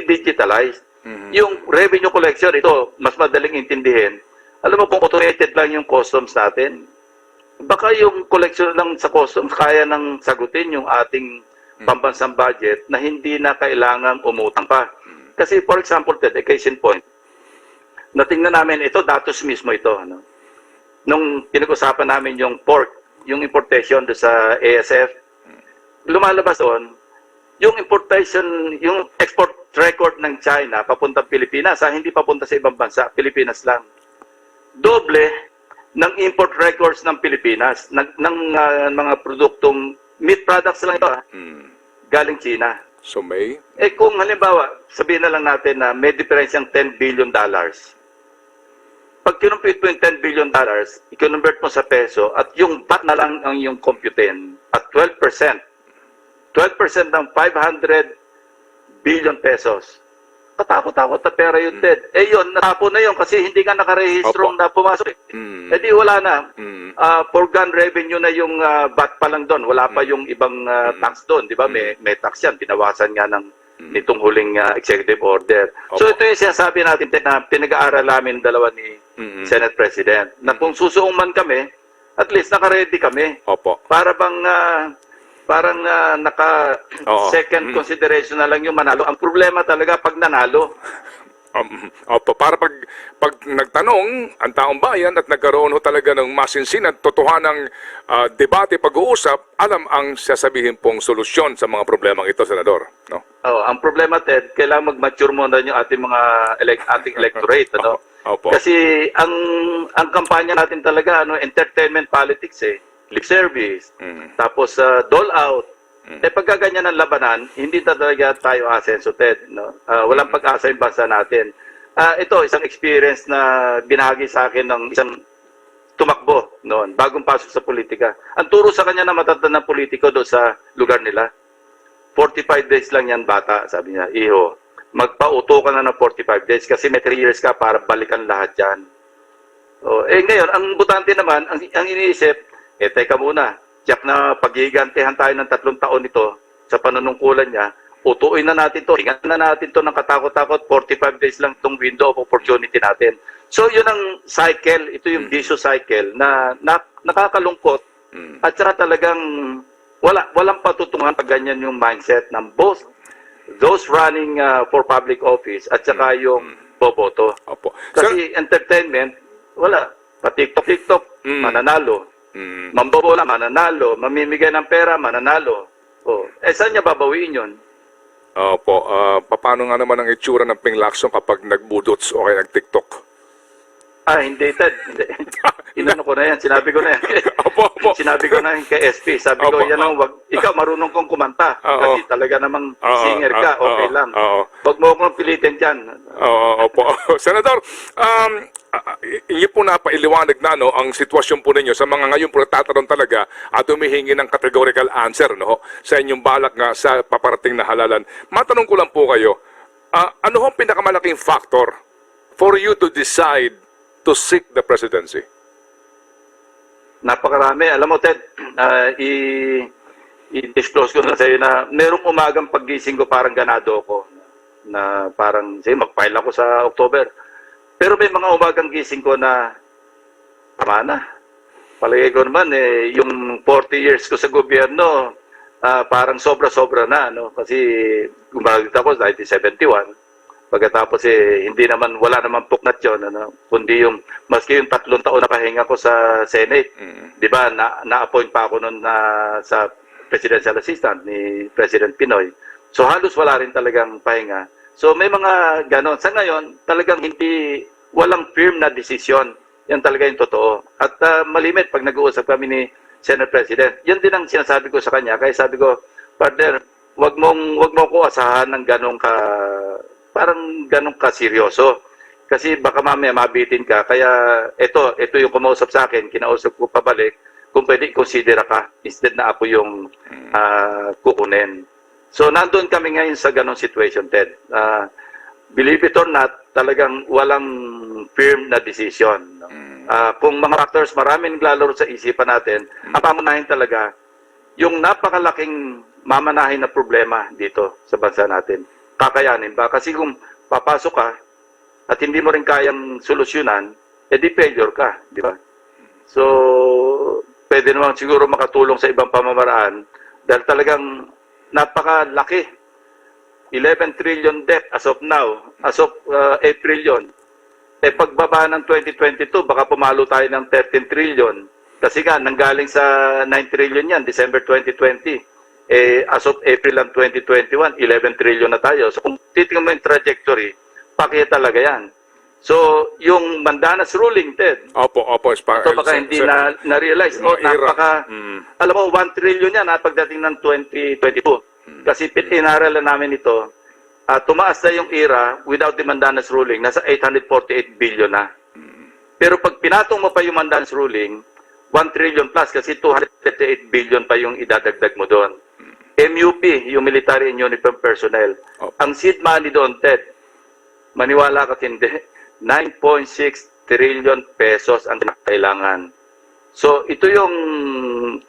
digitalized. Yung revenue collection, ito, mas madaling intindihin. Alam mo kung automated lang yung customs natin, baka yung collection lang sa customs kaya nang sagutin yung ating pambansang budget na hindi na kailangang umutang pa. Kasi for example, Ted, a case in point, natingnan namin ito, datos mismo ito. Nung pinag-usapan namin yung pork, yung importation do sa ASF, lumalabas doon, yung importation, yung export record ng China papuntang Pilipinas, hindi papunta sa ibang bansa, Pilipinas lang. Doble ng import records ng Pilipinas, ng mga produktong meat products lang ito, galing China. So may? Kung halimbawa, sabihin na lang natin na may diferensyang $10 billion. Pag kinumpute mo yung $10 billion, i-convert mo sa peso at yung VAT na lang ang yung computin at 12%. 12% ng 500 billion pesos. Katakot-takot na pera yun, Ted. Yun, natapon na yun kasi hindi ka nakarehistro na pumasok. Di wala na. Foregone revenue na yung VAT pa lang doon. Wala pa yung ibang tax doon. Di ba? May tax yan. Binawasan nga ng nitong huling executive order. So ito yung sinasabi natin na pinag-aaral namin dalawa ni Senate President. Na kung susuong man kami, at least naka-ready kami. Para bang parang naka-second consideration na lang yung manalo. Ang problema talaga pag nanalo. Para pag nagtanong ang taong bayan at nagkaroon ho talaga ng masinsin at totohanang debate, pag-uusap, alam ang sasabihin pong solusyon sa mga problemang ito, Senador. No? Ang problema, Ted, kailangan mag-mature muna yung ating mga ating electorate. Kasi ang kampanya natin talaga, entertainment politics lip service, tapos dole out. Pagka ganyan ang labanan, hindi talaga tayo asenso, Ted. Walang pag-asa yung bansa natin. Ito, isang experience na binahagi sa akin ng isang tumakbo noon, bagong pasok sa politika. Ang turo sa kanya na matatanda ng politiko doon sa lugar nila, 45 days lang yan bata, sabi niya, iho, magpauto ka na ng 45 days kasi may 3 years ka para balikan lahat yan. Ngayon, ang butante naman, ang iniisip, teka muna, tiyak na paghihigantihan tayo ng 3 taon nito sa panunungkulan niya, utuin na natin to, hingan na natin to ng katakot-takot, 45 days lang itong window of opportunity natin. So yun ang cycle, ito yung vicious cycle na nakakalungkot at saka talagang walang patutungan pag ganyan yung mindset ng both those running for public office at saka yung boboto. Kasi entertainment, wala. Pa-TikTok, mananalo. Mambobola, mananalo. Mamimigay ng pera, mananalo. Saan niya babawiin yun? Paano nga naman ang itsura ng Ping Lacson kapag nagbudots o kaya nag-TikTok? Hindi, Ted. Inano ko na yan. Sinabi ko na yan. Sinabi ko na yan kay SP. Sabi ko, ikaw marunong kong kumanta. Kasi talaga namang singer ka. Okay lang. Huwag mo akong pilitin dyan. Senador, inyo po napailiwanag na ang sitwasyon po ninyo sa mga ngayon po nagtatanong talaga at humihingi ng categorical answer sa inyong balak nga sa paparating na halalan. Matanong ko lang po kayo, ano ang pinakamalaking factor for you to decide to seek the presidency? Napakarami. Alam mo, Ted, i-disclose ko na sa iyo na merong umagang paggising ko parang ganado ako. Na parang, mag-file ako sa October. Pero may mga umagang gising ko na tama na. Palagay ko naman, yung 40 years ko sa gobyerno, parang sobra-sobra na. Kasi gumagamit ako 1971. Pagkatapos hindi naman, wala naman puknat yun, ano? Kundi yung, maski yung 3 taon na pahinga ko sa Senate, di ba, na-appoint pa ako noon sa presidential assistant ni President Pinoy. So halos wala rin talagang pahinga. So may mga ganon. Sa ngayon, talagang walang firm na desisyon. Yan talaga yung totoo. At malimit pag nag-uusap kami ni Senate President, yan din ang sinasabi ko sa kanya. Kaya sabi ko, partner, wag mo ko asahan ng ganong ka seryoso. Kasi baka mamaya mabitin ka. Kaya ito yung kumausap sa akin, kinausap ko pabalik, kung pwede consider ka instead na ako yung kukunin. So nandun kami ngayon sa ganong situation, Ted. Believe it or not, talagang walang firm na decision. No? Kung mga factors, maraming naglalaro sa isipan natin, ang pamunahin talaga, yung napakalaking mamanahin na problema dito sa bansa natin. Kakayanin ba? Kasi kung papasok ka at hindi mo rin kayang solusyonan, edi failure ka, di ba? So, pwede naman siguro makatulong sa ibang pamamaraan dahil talagang napakalaki. 11 trillion debt as of now, as of April yun. Pagbaba ng 2022, baka pumalo tayo ng 13 trillion. Kasi nga, nanggaling sa 9 trillion yan, December 2020. As of April ng 2021, 11 trillion na tayo. So kung titingnan mo yung trajectory, pakita talaga yan. So, yung Mandanas ruling, Ted, Opo. ito baka hindi na-realize. Alam mo, 1 trillion yan pagdating ng 2022. Kasi inaralan namin ito, tumaas na yung era without the Mandanas ruling, nasa 848 billion na. Pero pag pinatong mo pa yung Mandanas ruling, 1 trillion plus kasi 238 billion pa yung idadagdag mo doon. MUP, yung Military and Uniform Personnel. Ang seed money doon, Ted, maniwala ka hindi, 9.6 trillion pesos ang kailangan. So, ito yung,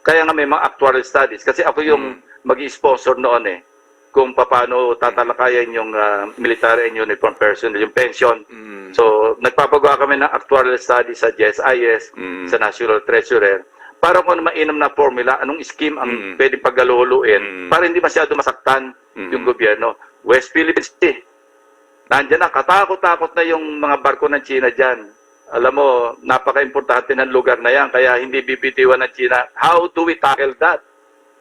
kaya nga may mga actuarial studies, kasi ako yung mag-sponsor noon kung paano tatalakayan yung Military and Uniform Personnel, yung pension. So, nagpapagawa kami ng actuarial studies sa GSIS, sa National Treasurer, para kung mainam na formula, anong scheme ang pwede paggaluluin para hindi masyado masaktan yung gobyerno. West Philippines Sea, nandiyan na, katakot-takot na yung mga barko ng China dyan. Alam mo, napaka-importante ng lugar na yan, kaya hindi bibitiwan ng China. How do we tackle that?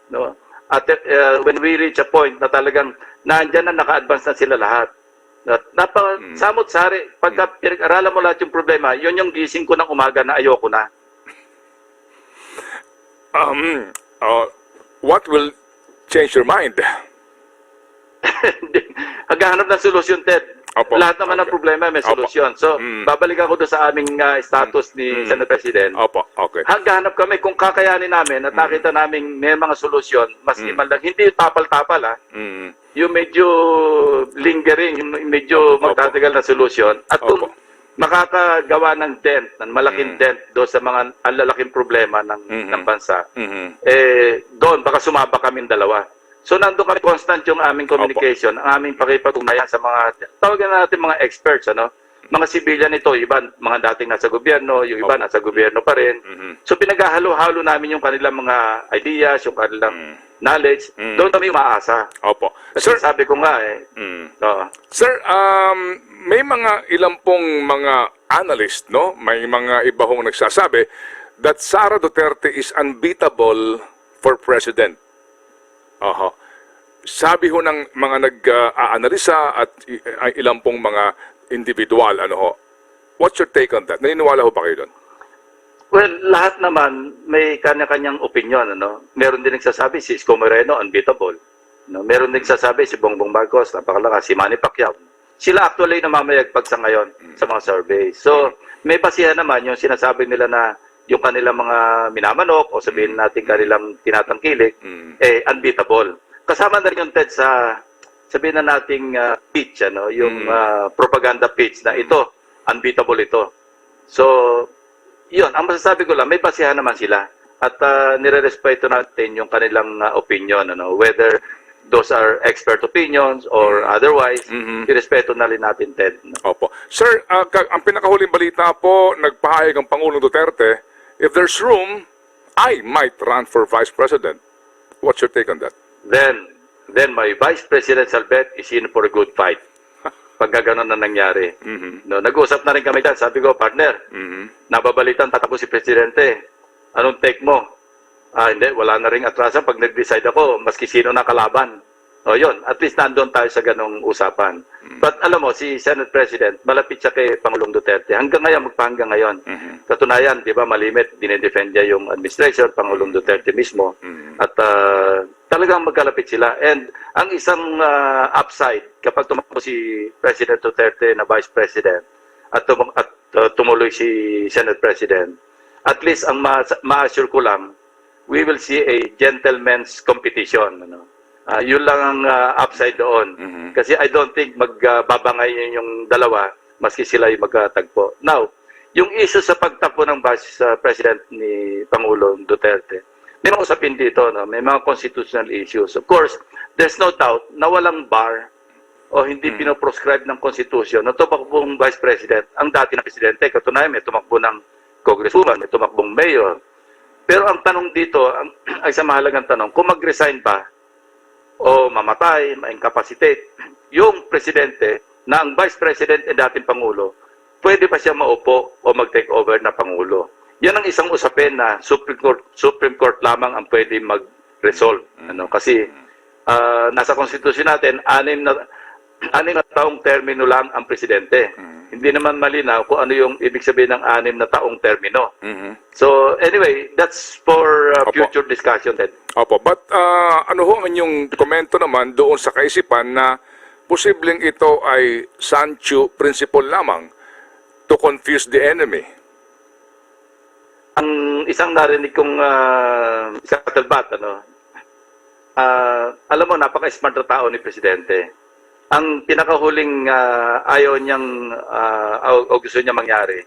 No? At when we reach a point na talagang nandiyan na, naka-advance na sila lahat. Samot-sari, pagka pinag-aralan mo lahat yung problema, yun yung gising ko ng umaga na ayoko na. What will change your mind? Haghahanap ng solusyon, Ted. Opo. Lahat naman ng problema may solusyon. So, babalik ako doon sa aming status ni Senate President. Opo, okay. Haghahanap kami kung kakayanin namin at nakita namin may mga solusyon, maski man lang, hindi yung tapal-tapal yung medyo lingering, yung medyo magtatagal na solusyon. At kung makakagawa ng dent, ng malaking dent doon sa mga alalaking problema ng bansa, doon baka sumaba kami dalawa. So nandun kami constant yung aming communication, ang aming pakipag-ugnayan sa mga, tawagan natin mga experts, mga civilian ito, iba mga dating nasa gobyerno, yung iba nasa gobyerno pa rin. So pinaghahalo-halo namin yung kanilang mga ideas, yung kanilang knowledge, doon kami umaasa. Opo. Kasi Sir, sabi ko nga Sir, may mga ilang pong mga analyst, no? May mga iba hong nagsasabi that Sara Duterte is unbeatable for president. Sabi ho ng mga nag-aanalisa at ilang pong mga individual, what's your take on that? Naniniwala ho ba kayo doon? Well, lahat naman may kanya-kanyang opinion, Meron din nagsasabi si Isko Moreno unbeatable. Meron din nagsasabi si Bongbong Marcos, napakalakas, si Manny Pacquiao. Sila actually namamayagpag sa ngayon sa mga survey. So, may basihan naman yung sinasabi nila na yung kanilang mga minamanok o sabihin natin kanilang tinatangkilik, unbeatable. Kasama na rin yung TED sa sabihin na nating pitch, yung propaganda pitch na ito, unbeatable ito. So, yun, ang masasabi ko lang, may basihan naman sila. At nire-respeto natin yung kanilang opinion, whether those are expert opinions or otherwise, irespeto na rin natin, Ted. Opo. Sir, ang pinakahuling balita po, nagpahayag ang Pangulong Duterte, if there's room, I might run for Vice President. What's your take on that? Then my vice presidential bet is in for a good fight. pagka ganun na nangyari. Mhm. No, nag-usap na rin kami dyan. Sabi ko, partner, Mhm. nababalitan tatakbo si Presidente. Anong take mo? Hindi, wala na rin atrasan pag nag-decide ako, maski sino na kalaban. O yun, at least nandun tayo sa ganong usapan. But alam mo, si Senate President, malapit siya kay Pangulong Duterte. Hanggang ngayon, magpahanggang ngayon. Katunayan, di ba, malimit, dinedefend niya yung administration, Pangulong Duterte mismo. At talagang magkalapit sila. And ang isang upside, kapag tumakbo si President Duterte na Vice President, at tumuloy si Senate President, at least ang ma-assure ko lang, we will see a gentleman's competition. Ano? Yun lang ang upside doon. Kasi I don't think magbabangay yung dalawa, maski sila yung magkatagpo. Now, yung issue sa pagtakbo ng Vice President ni Pangulong Duterte, may mga usapin dito, no? May mga constitutional issues. Of course, there's no doubt na walang bar o hindi pinoprescribe ng Constitution na tumakbong Vice President ang dati na Presidente. Katunayan, may tumakbo ng Congresswoman, may tumakbong Mayor. Pero ang tanong dito, ay sa mahalagang tanong, kung mag-resign ba o mamatay, ma-incapacitate, yung Presidente na ang Vice President ay dating Pangulo, pwede pa siya maupo o mag-take over na Pangulo. Yan ang isang usapin na Supreme Court lamang ang pwede mag-resolve. Ano? Kasi nasa Constitution natin, 6 na taong termino lang ang Presidente. Hindi naman malinaw kung ano yung ibig sabihin ng 6 na taong termino. So anyway, that's for future discussion, Ted. Opo, but ano ho ang inyong komento naman doon sa kaisipan na posibleng ito ay Sanchu principle lamang to confuse the enemy? Ang isang narinig kong isang katalbat, alam mo, napaka-smart na tao ni Presidente. Ang pinakahuling ayaw niyang o gusto niya mangyari,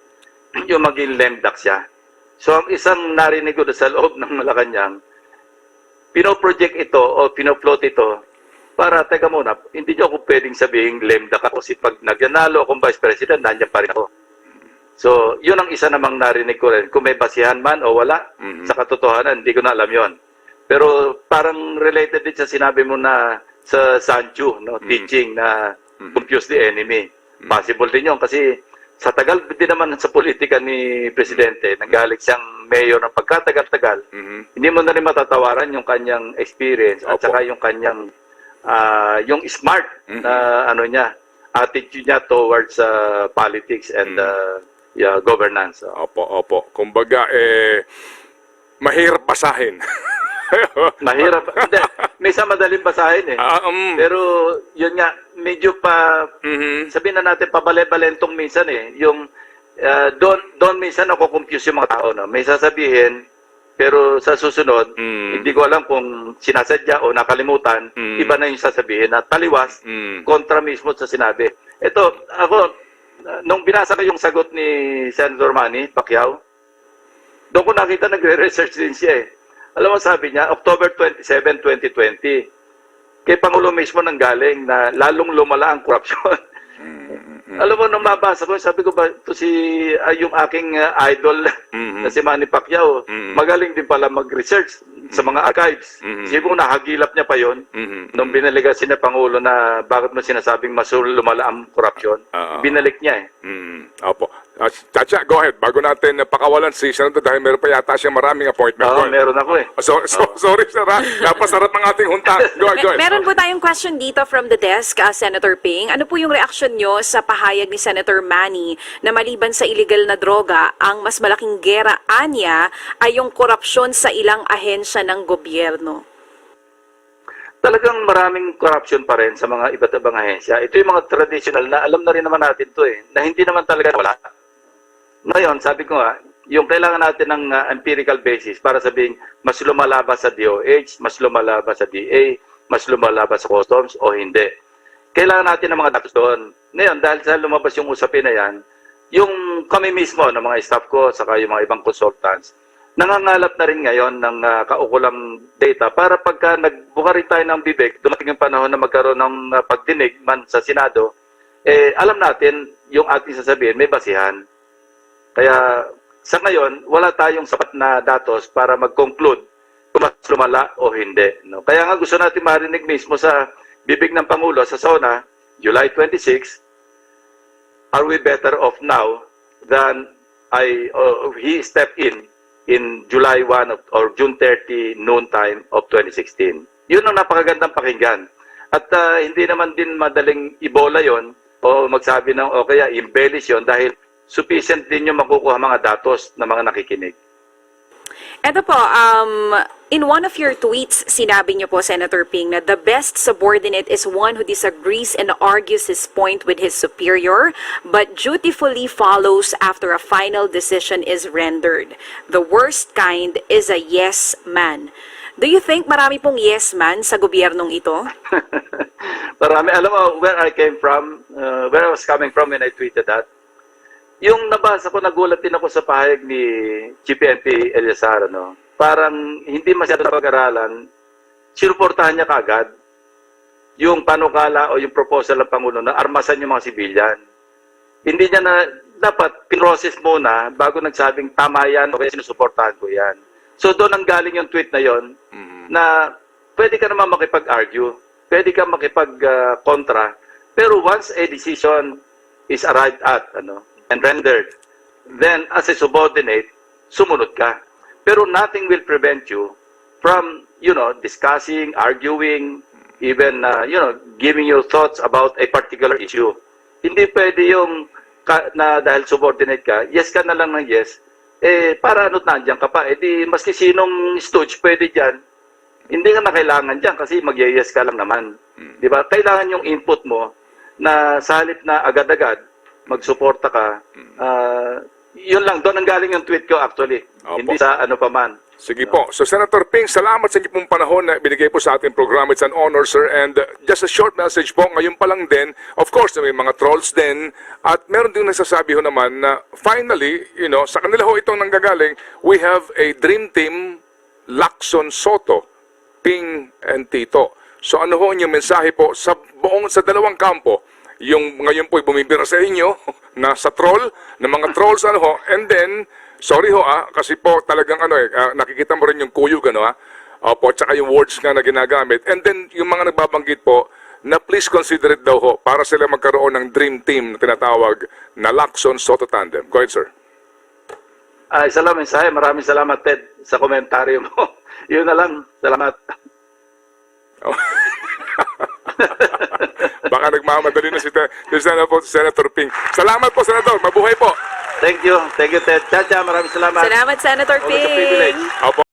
yung maging lame duck siya. So ang isang narinig ko sa loob ng Malacanang, pinoproject ito o pinofloat ito para, teka muna, hindi niyo ako pwedeng sabihin lame duck ako kasi pag nagyanalo akong Vice President, nandiyan pa rin ako. So yun ang isa namang narinig ko rin. Kung may basihan man o wala, sa katotohanan, hindi ko na alam yon. Pero parang related din sa sinabi mo na sa Sanchu, no, teaching na confuse the enemy. Possible din yun kasi sa tagal din naman sa politika ni Presidente, nanggaling siyang mayor ng pagkatagal-tagal, hindi mo na rin matatawaran yung kanyang experience at saka yung kanyang yung smart na niya, attitude niya towards politics and governance. Opo. Kumbaga, mahirap basahin. Mahirap. Hindi. Minsan madaling basahin eh. Pero yun nga, medyo pa, sabihin na natin, pabale-balentong minsan eh. Yung, doon minsan ako-confuse yung mga tao. No? May sasabihin, pero sa susunod, hindi ko alam kung sinasadya o nakalimutan, iba na yung sasabihin na taliwas, kontra mismo sa sinabi. Ito, ako, nung binasa ko yung sagot ni Senator Manny Pacquiao, doon ko nakita nagre-research din siya eh. Alam mo, sabi niya, October 27, 2020, kay Pangulo mismo nanggaling na lalong lumala ang korupsyon. Alam mo, nung mabasa ko, sabi ko ba, ito si yung aking idol na si Manny Pacquiao, magaling din pala mag-research sa mga archives. Siguro nahagilap niya pa yon nung binalikan si na Pangulo na bakit mo sinasabing mas lumala ang korupsyon. Binalik niya eh. Opo. Chacha, go ahead. Bago natin pakawalan si Senator dahil meron pa yata siyang maraming appointment. Oo, meron ako eh. Sorry, sir. Napasarap ng ating hunta. Go ahead. Meron po tayong question dito from the desk, Senator Ping. Ano po yung reaksyon nyo sa pahayag ni Senator Manny na maliban sa illegal na droga, ang mas malaking gera anya ay yung korupsyon sa ilang ahensya ng gobyerno? Talagang maraming corruption pa rin sa mga iba't ibang ahensya. Ito yung mga traditional na alam na rin naman natin to eh, na hindi naman talaga wala. Ngayon, sabi ko nga, yung kailangan natin ng empirical basis para sabihin mas lumalaba sa DOH, mas lumalaba sa DA, mas lumalaba sa customs o hindi. Kailangan natin ng mga datos doon. Ngayon, dahil sa lumabas yung usapin na yan, yung kami mismo, ng mga staff ko, saka yung mga ibang consultants, nangangalap na rin ngayon ng kaukulang data para pagka nagbuka rin tayo ng bibig, dumating yung panahon na magkaroon ng pagdinig man sa Senado, alam natin yung ating sasabihin, may basihan. Kaya sa ngayon, wala tayong sapat na datos para mag-conclude kung mas lumala o hindi. No? Kaya nga gusto natin marinig mismo sa bibig ng Pangulo sa SONA, July 26, are we better off now than he stepped in July 1 or June 30 noon time of 2016. Yun ang napakagandang pakinggan. At hindi naman din madaling ibola yon o magsabi ng o kaya embellish yon dahil sufficient din yung makukuha mga datos ng mga nakikinig. Eto po, in one of your tweets, sinabi niyo po, Senator Ping, na the best subordinate is one who disagrees and argues his point with his superior, but dutifully follows after a final decision is rendered. The worst kind is a yes man. Do you think marami pong yes man sa gobyernong ito? Marami. Alam mo, where I came from, where I was coming from when I tweeted that, yung nabasa ko, nagulat din ako sa pahayag ni GPNP Eliazar, no? Parang hindi masyado napag-aralan, sinuportahan niya kaagad yung panukala o yung proposal ng Pangulo na armasan yung mga sibilyan. Hindi niya na, dapat pinroses muna bago nagsabing tama yan o kaya sinusuportahan ko yan. So doon ang galing yung tweet na yon na pwede ka naman makipag-argue, pwede ka makipag-kontra, pero once a decision is arrived at, and rendered, then as a subordinate, sumunod ka. Pero nothing will prevent you from, discussing, arguing, even, giving your thoughts about a particular issue. Hindi pwede yung na dahil subordinate ka, yes ka na lang ng yes, para nandiyan ka pa, di maski sinong stooge pwede dyan, hindi ka na kailangan dyan kasi mag-yes ka lang naman. Di ba? Kailangan yung input mo na sa halip na agad-agad, magsuporta ka, yun lang, doon ang galing yung tweet ko actually. Opo. Hindi sa ano pa man. Sige po. So, Senator Ping, salamat sa inyo pong panahon na binigay po sa ating program. It's an honor, sir. And just a short message po, ngayon pa lang din, of course, may mga trolls din, at meron din nagsasabi ho naman na finally, sa kanila ho itong nanggagaling, we have a dream team, Lacson Soto, Ping and Tito. So, ano ho inyong mensahe po sa dalawang kampo? Yung ngayon po bumibira sa inyo na sa troll, na mga trolls and then sorry ho kasi po talagang nakikita mo rin yung kuyog opo, tsaka yung words nga na ginagamit, and then yung mga nagbabanggit po na please consider it daw ho para sila magkaroon ng dream team na tinatawag na Lacson Soto Tandem. Go ahead, sir. Isa lang mensahe, maraming salamat Ted sa komentaryo mo. Yun na lang, salamat. Baka nagmamadali na si Senator Ping. Salamat po, Senator. Mabuhay po. Thank you, Ted. Chacha, maraming salamat. Salamat, Senator Always a privilege. Ping. Opo.